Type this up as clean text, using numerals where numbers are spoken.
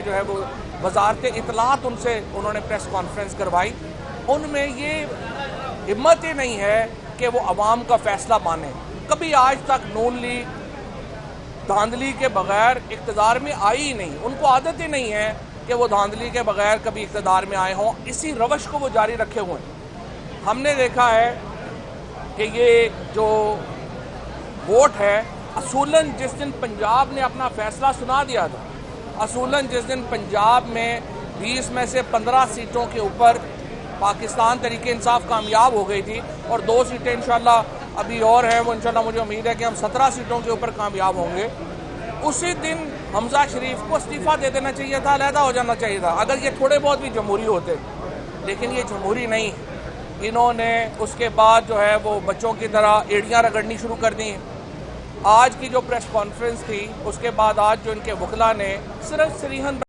جو ہے وہ وزارت اطلاعات ان سے انہوں نے پریس کانفرنس کروائی، ان میں یہ ہمت ہی نہیں ہے کہ وہ عوام کا فیصلہ مانیں۔ کبھی آج تک نون لیگ دھاندلی کے بغیر اقتدار میں آئی ہی نہیں، ان کو عادت ہی نہیں ہے کہ وہ دھاندلی کے بغیر کبھی اقتدار میں آئے ہوں، اسی روش کو وہ جاری رکھے ہوئے ہیں۔ ہم نے دیکھا ہے کہ یہ جو ووٹ ہے، اصولاً جس دن پنجاب نے اپنا فیصلہ سنا دیا تھا، اصولاً جس دن پنجاب میں 20 میں سے 15 سیٹوں کے اوپر پاکستان تحریک انصاف کامیاب ہو گئی تھی، اور 2 سیٹیں انشاءاللہ ابھی اور ہیں، وہ انشاءاللہ مجھے امید ہے کہ ہم 17 سیٹوں کے اوپر کامیاب ہوں گے۔ اسی دن حمزہ شریف کو استعفیٰ دے دینا چاہیے تھا، علیحدہ ہو جانا چاہیے تھا، اگر یہ تھوڑے بہت بھی جمہوری ہوتے، لیکن یہ جمہوری نہیں۔ انہوں نے اس کے بعد جو ہے وہ بچوں کی طرح ایڑیاں رگڑنی شروع کر دیں۔ آج کی جو پریس کانفرنس تھی، اس کے بعد آج جو ان کے وکلاء نے صرف سریحن